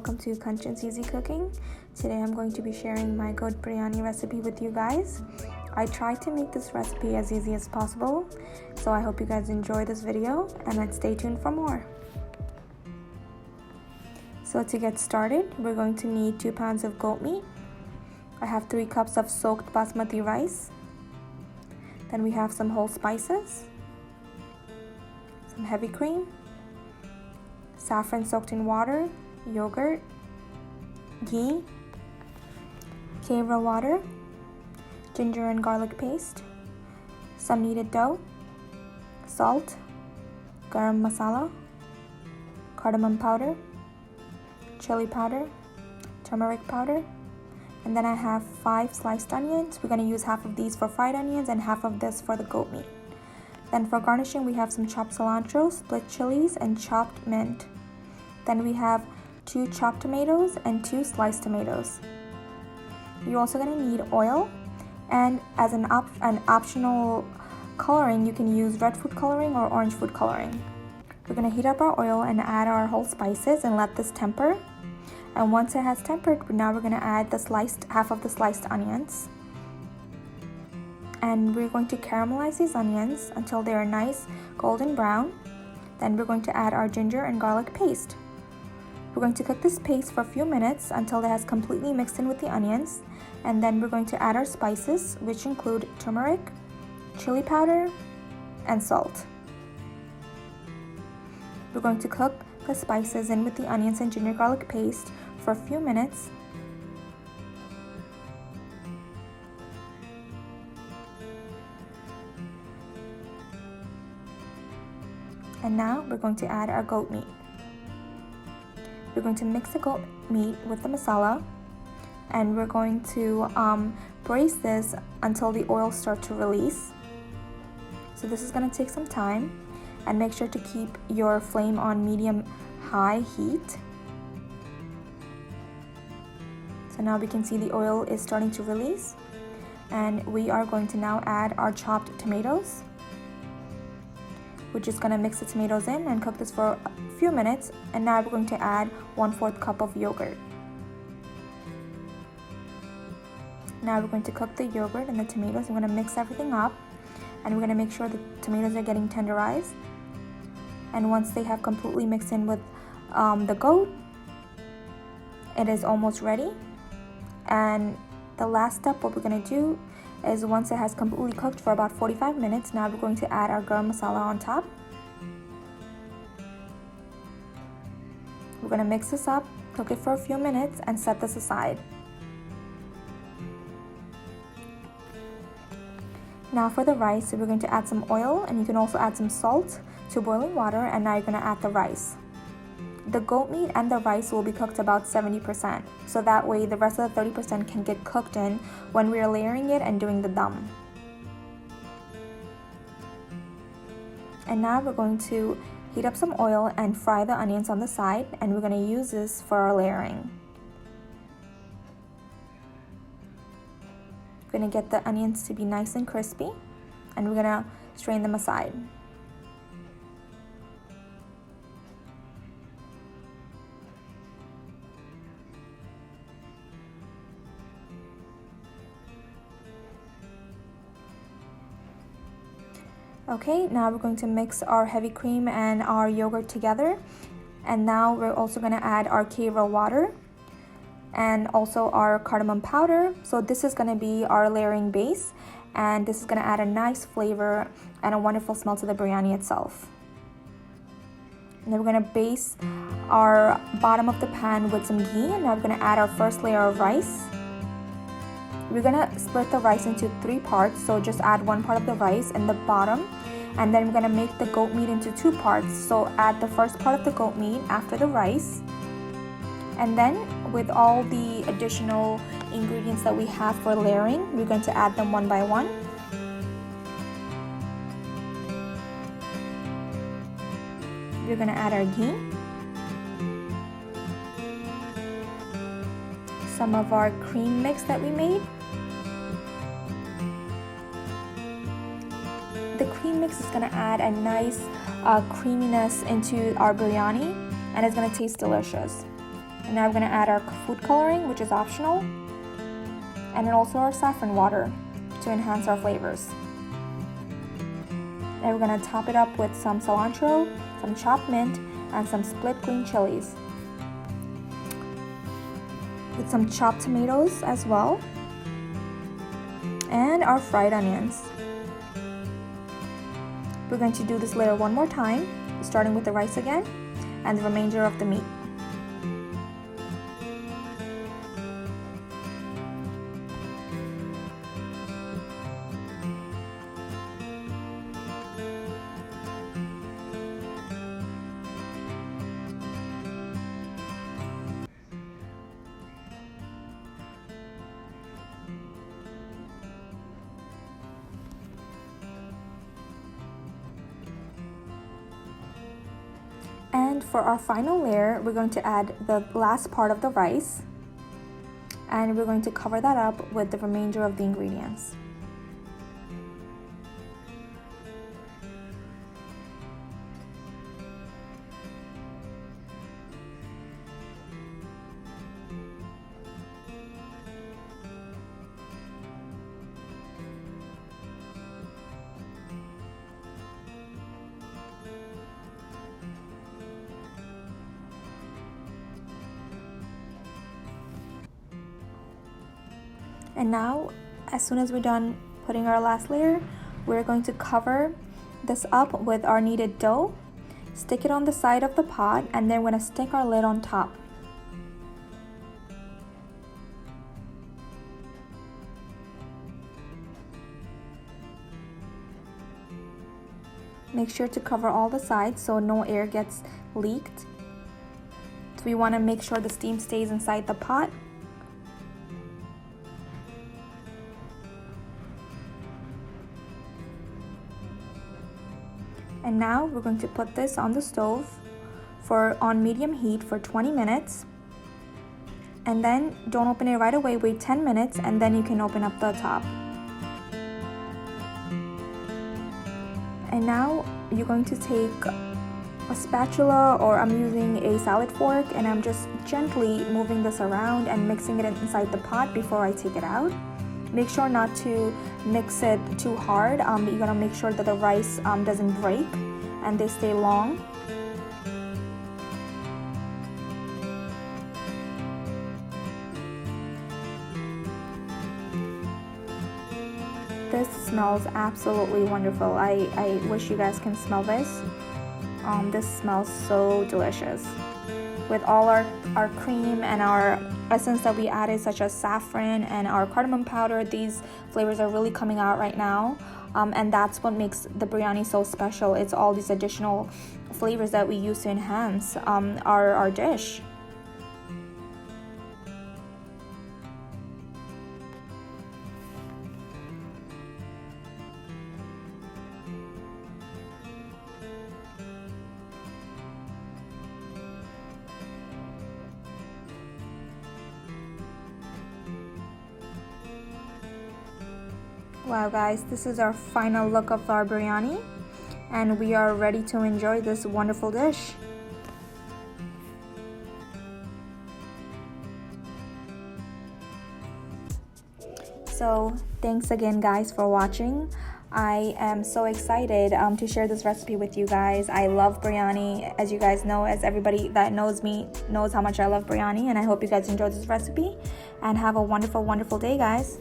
welcome to Kanchanseasycooking. Today I'm going to be sharing my goat biryani recipe with you guys. I tried to make this recipe as easy as possible, so I hope you guys enjoy this video and then stay tuned for more. So to get started, we're going to need 2 pounds of goat meat. I have 3 cups of soaked basmati rice. Then we have some whole spices, some heavy cream, saffron soaked in water, yogurt, ghee, kewdra water, ginger and garlic paste, some kneaded dough, salt, garam masala, cardamom powder, chili powder, turmeric powder, and then I have 5 sliced onions. We're going to use half of these for fried onions and half of this for the goat meat. Then for garnishing, we have some chopped cilantro, split chilies, and chopped mint. Then we have 2 chopped tomatoes and 2 sliced tomatoes. You're also going to need oil, and as an optional coloring, you can use red food coloring or orange food coloring. We're going to heat up our oil and add our whole spices and let this temper. And once it has tempered, now we're going to add the half of the sliced onions. And we're going to caramelize these onions until they are nice golden brown. Then we're going to add our ginger and garlic paste. We're going to cook this paste for a few minutes until it has completely mixed in with the onions. And then we're going to add our spices, which include turmeric, chili powder, and salt. We're going to cook the spices in with the onions and ginger garlic paste for a few minutes. And now we're going to add our goat meat. We're going to mix the goat meat with the masala, and we're going to braise this until the oil starts to release. So this is going to take some time, and make sure to keep your flame on medium-high heat. So now we can see the oil is starting to release, and we are going to now add our chopped tomatoes. We're just going to mix the tomatoes in and cook this for a few minutes, and now we're going to add 1/4 cup of yogurt. Now we're going to cook the yogurt and the tomatoes. I'm going to mix everything up, and we're going to make sure the tomatoes are getting tenderized. And once they have completely mixed in with the goat, it is almost ready. And the last step, what we're going to do is, once it has completely cooked for about 45 minutes, now we're going to add our garam masala on top. We're going to mix this up, cook it for a few minutes, and set this aside. Now for the rice, we're going to add some oil, and you can also add some salt to boiling water, and now you're going to add the rice. The goat meat and the rice will be cooked about 70%, so that way the rest of the 30% can get cooked in when we are layering it and doing the dum. And now we're going to heat up some oil and fry the onions on the side, and we're going to use this for our layering. We're going to get the onions to be nice and crispy, and we're going to strain them aside. Okay, now we're going to mix our heavy cream and our yogurt together, and now we're also going to add our kewdra water and also our cardamom powder. So this is going to be our layering base, and this is going to add a nice flavor and a wonderful smell to the biryani itself. And then we're going to base our bottom of the pan with some ghee, and now we're going to add our first layer of rice. We're going to split the rice into 3 parts, so just add 1 part of the rice in the bottom, and then we're going to make the goat meat into 2 parts, so add the first part of the goat meat after the rice, and then with all the additional ingredients that we have for layering, we're going to add them one by one. We're going to add our ghee, some of our cream mix that we made. The cream mix is going to add a nice creaminess into our biryani, and it's going to taste delicious. Now we're going to add our food coloring, which is optional, and then also our saffron water to enhance our flavors. Now we're going to top it up with some cilantro, some chopped mint, and some split green chilies, with some chopped tomatoes as well, and our fried onions. We're going to do this layer one more time, starting with the rice again and the remainder of the meat. And for our final layer, we're going to add the last part of the rice, and we're going to cover that up with the remainder of the ingredients. And now, as soon as we're done putting our last layer, we're going to cover this up with our kneaded dough, stick it on the side of the pot, and then we're going to stick our lid on top. Make sure to cover all the sides so no air gets leaked. So we want to make sure the steam stays inside the pot. And now we're going to put this on the stove on medium heat for 20 minutes. And then don't open it right away, wait 10 minutes, and then you can open up the top. And now you're going to take a spatula, or I'm using a salad fork, and I'm just gently moving this around and mixing it inside the pot before I take it out. Make sure not to mix it too hard. You're gonna make sure that the rice doesn't break and they stay long. This smells absolutely wonderful. I wish you guys can smell this. This smells so delicious. With all our cream and our essence that we added, such as saffron and our cardamom powder, these flavors are really coming out right now. And that's what makes the biryani so special. It's all these additional flavors that we use to enhance our dish. Wow guys, this is our final look of our biryani, and we are ready to enjoy this wonderful dish. So thanks again guys for watching. I am so excited to share this recipe with you guys. I love biryani, as you guys know, as everybody that knows me knows how much I love biryani, and I hope you guys enjoyed this recipe and have a wonderful, wonderful day guys.